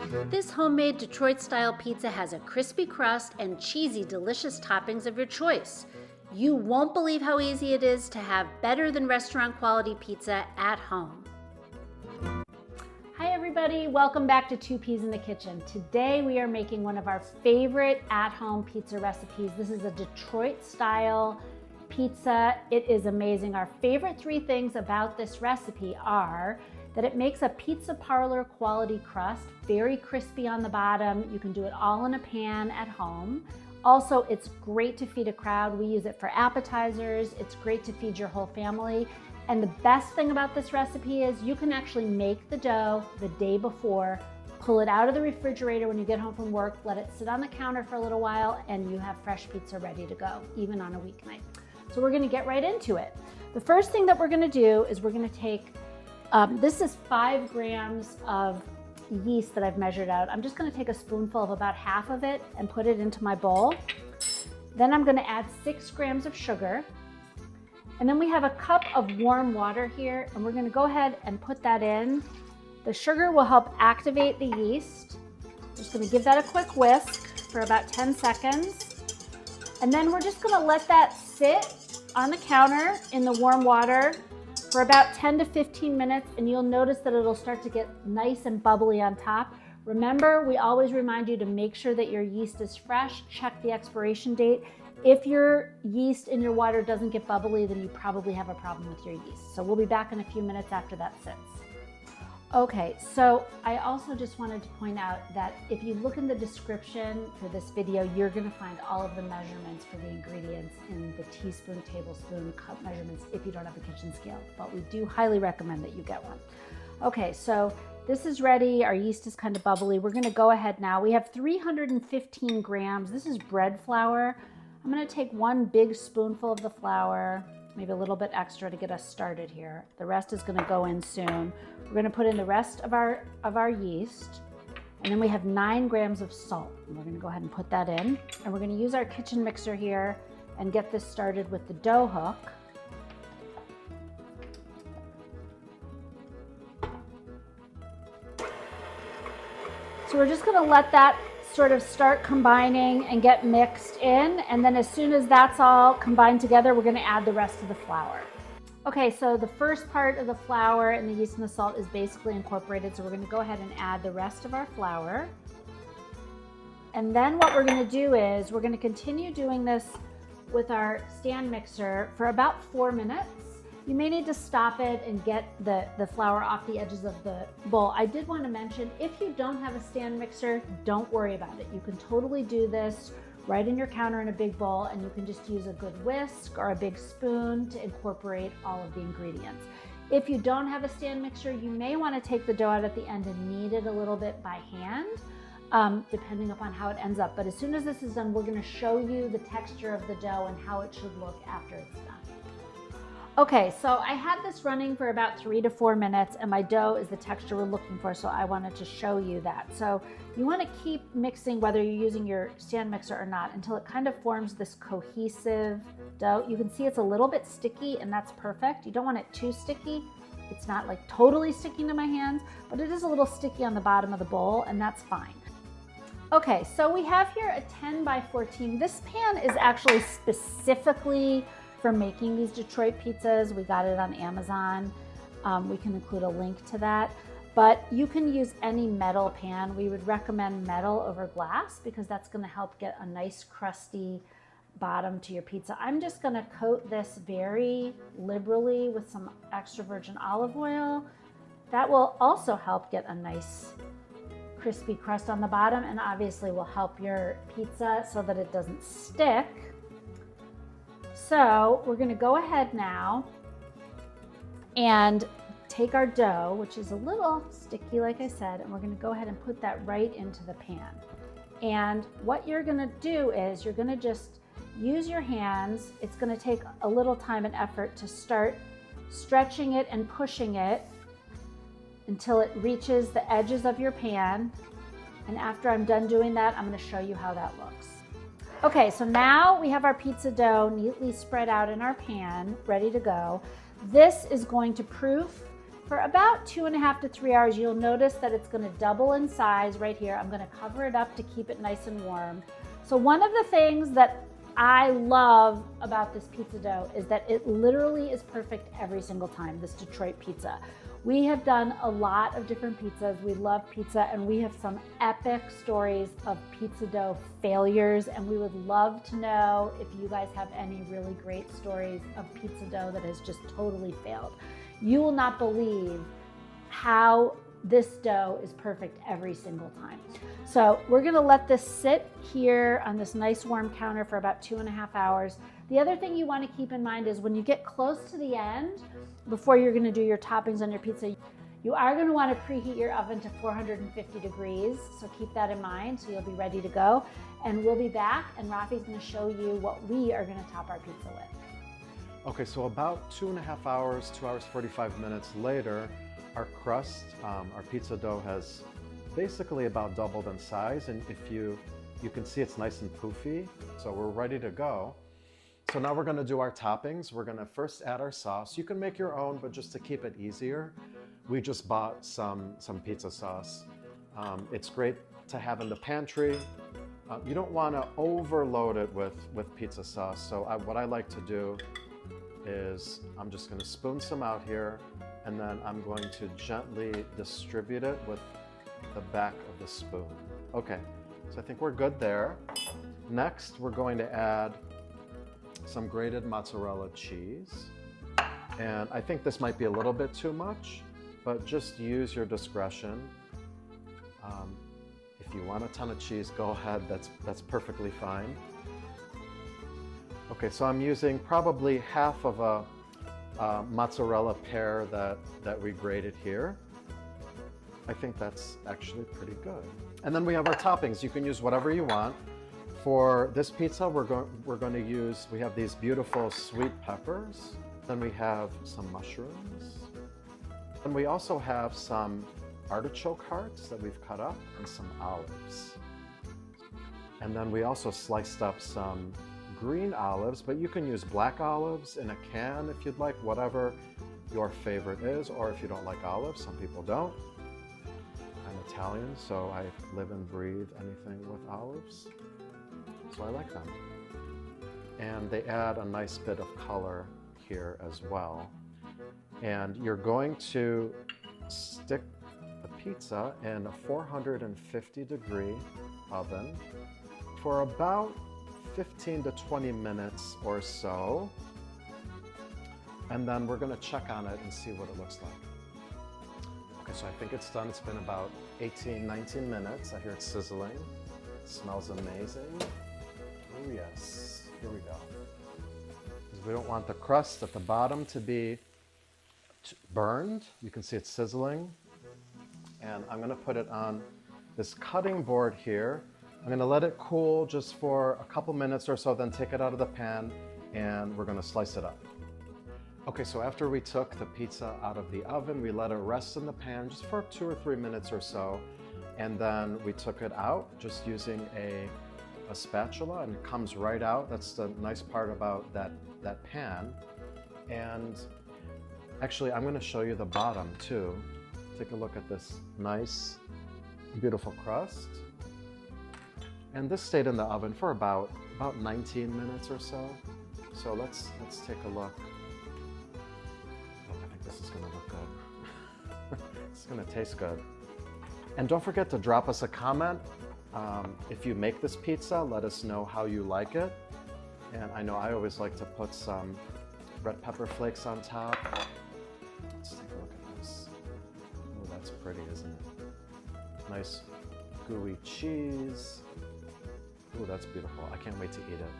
This homemade Detroit-style pizza has a crispy crust and cheesy, delicious toppings of your choice. You won't believe how easy it is to have better than restaurant quality pizza at home. Hi everybody, welcome back to Two Peas in the Kitchen. Today we are making one of our favorite at-home pizza recipes. This is a Detroit-style pizza. It is amazing. Our favorite three things about this recipe are that it makes a pizza parlor quality crust, very crispy on the bottom. You can do it all in a pan at home. Also, it's great to feed a crowd. We use it for appetizers. It's great to feed your whole family. And the best thing about this recipe is you can actually make the dough the day before, pull it out of the refrigerator when you get home from work, let it sit on the counter for a little while, and you have fresh pizza ready to go, even on a weeknight. So we're gonna get right into it. The first thing that we're gonna do is we're gonna take, this is 5 grams of yeast that I've measured out. I'm just gonna take a spoonful of about half of it and put it into my bowl. Then I'm gonna add 6 grams of sugar. And then we have a cup of warm water here, and we're gonna go ahead and put that in. The sugar will help activate the yeast. Just gonna give that a quick whisk for about 10 seconds. And then we're just gonna let that sit on the counter in the warm water for about 10 to 15 minutes, and you'll notice that it'll start to get nice and bubbly on top. Remember, we always remind you to make sure that your yeast is fresh, check the expiration date. If your yeast in your water doesn't get bubbly, then you probably have a problem with your yeast. So we'll be back in a few minutes after that sits. Okay, so I also just wanted to point out that if you look in the description for this video, you're gonna find all of the measurements for the ingredients in the teaspoon, tablespoon, cup measurements if you don't have a kitchen scale, but we do highly recommend that you get one. Okay, so this is ready. Our yeast is kind of bubbly. We're gonna go ahead now. We have 315 grams. This is bread flour. I'm gonna take 1 big spoonful of the flour, maybe a little bit extra to get us started here. The rest is gonna go in soon. We're gonna put in the rest of our yeast, and then we have 9 grams of salt. And we're gonna go ahead and put that in, and we're gonna use our kitchen mixer here and get this started with the dough hook. So we're just gonna let that sort of start combining and get mixed in, and then as soon as that's all combined together, we're gonna add the rest of the flour. Okay, so the first part of the flour and the yeast and the salt is basically incorporated, so we're gonna go ahead and add the rest of our flour. And then what we're gonna do is we're gonna continue doing this with our stand mixer for about 4 minutes. You may need to stop it and get the flour off the edges of the bowl. I did want to mention, if you don't have a stand mixer, don't worry about it. You can totally do this right in your counter in a big bowl, and you can just use a good whisk or a big spoon to incorporate all of the ingredients. If you don't have a stand mixer, you may want to take the dough out at the end and knead it a little bit by hand, depending upon how it ends up. But as soon as this is done, we're going to show you the texture of the dough and how it should look after it's done. Okay, so I had this running for about 3 to 4 minutes, and my dough is the texture we're looking for, so I wanted to show you that. So you want to keep mixing, whether you're using your stand mixer or not, until it kind of forms this cohesive dough. You can see it's a little bit sticky, and that's perfect. You don't want it too sticky. It's not like totally sticking to my hands, but it is a little sticky on the bottom of the bowl, and that's fine. Okay, so we have here a 10 by 14. This pan is actually specifically for making these Detroit pizzas. We got it on Amazon. We can include a link to that, but you can use any metal pan. We would recommend metal over glass because that's gonna help get a nice crusty bottom to your pizza. I'm just gonna coat this very liberally with some extra virgin olive oil. That will also help get a nice crispy crust on the bottom, and obviously will help your pizza so that it doesn't stick. So we're gonna go ahead now and take our dough, which is a little sticky, like I said, and we're gonna go ahead and put that right into the pan. And what you're gonna do is you're gonna just use your hands. It's gonna take a little time and effort to start stretching it and pushing it until it reaches the edges of your pan. And after I'm done doing that, I'm gonna show you how that looks. Okay, so now we have our pizza dough neatly spread out in our pan, ready to go. This is going to proof for about 2.5 to 3 hours. You'll notice that it's gonna double in size right here. I'm gonna cover it up to keep it nice and warm. So one of the things that I love about this pizza dough is that it literally is perfect every single time, this Detroit pizza. We have done a lot of different pizzas. We love pizza, and we have some epic stories of pizza dough failures, and we would love to know if you guys have any really great stories of pizza dough that has just totally failed. You will not believe how this dough is perfect every single time. So we're gonna let this sit here on this nice warm counter for about 2.5 hours. The other thing you wanna keep in mind is when you get close to the end, before you're gonna do your toppings on your pizza, you are gonna wanna preheat your oven to 450 degrees. So keep that in mind so you'll be ready to go. And we'll be back, and Rafi's gonna show you what we are gonna top our pizza with. Okay, so about 2.5 hours, 2 hours, 45 minutes later, our crust, our pizza dough has basically about doubled in size, and if you can see it's nice and poofy, so we're ready to go. So now we're gonna do our toppings. We're gonna first add our sauce. You can make your own, but just to keep it easier, we just bought some pizza sauce. It's great to have in the pantry. You don't wanna overload it with pizza sauce, so what I like to do is I'm just gonna spoon some out here, and then I'm going to gently distribute it with the back of the spoon. Okay, so I think we're good there. Next, we're going to add some grated mozzarella cheese. And I think this might be a little bit too much, but just use your discretion. If you want a ton of cheese, go ahead, that's perfectly fine. Okay, so I'm using probably half of a mozzarella pear that we grated here. I think that's actually pretty good. And then we have our toppings. You can use whatever you want. For this pizza, we're going to use, we have these beautiful sweet peppers. Then we have some mushrooms. And we also have some artichoke hearts that we've cut up and some olives. And then we also sliced up some green olives, but you can use black olives in a can if you'd like, whatever your favorite is, or if you don't like olives, some people don't. I'm Italian, so I live and breathe anything with olives, so I like them. And they add a nice bit of color here as well. And you're going to stick the pizza in a 450-degree oven for about 15 to 20 minutes or so. And then we're gonna check on it and see what it looks like. Okay, so I think it's done. It's been about 18, 19 minutes. I hear it sizzling. It smells amazing. Oh yes, here we go. Because we don't want the crust at the bottom to be burned. You can see it's sizzling. And I'm gonna put it on this cutting board here. I'm gonna let it cool just for a couple minutes or so, then take it out of the pan, and we're gonna slice it up. Okay, so after we took the pizza out of the oven, we let it rest in the pan just for 2 or 3 minutes or so, and then we took it out just using a spatula, and it comes right out. That's the nice part about that pan. And actually, I'm gonna show you the bottom too. Take a look at this nice, beautiful crust. And this stayed in the oven for about 19 minutes or so. So let's take a look. Oh, I think this is gonna look good. It's gonna taste good. And don't forget to drop us a comment. If you make this pizza, let us know how you like it. And I know I always like to put some red pepper flakes on top. Let's take a look at this. Oh, that's pretty, isn't it? Nice gooey cheese. Oh, that's beautiful. I can't wait to eat it.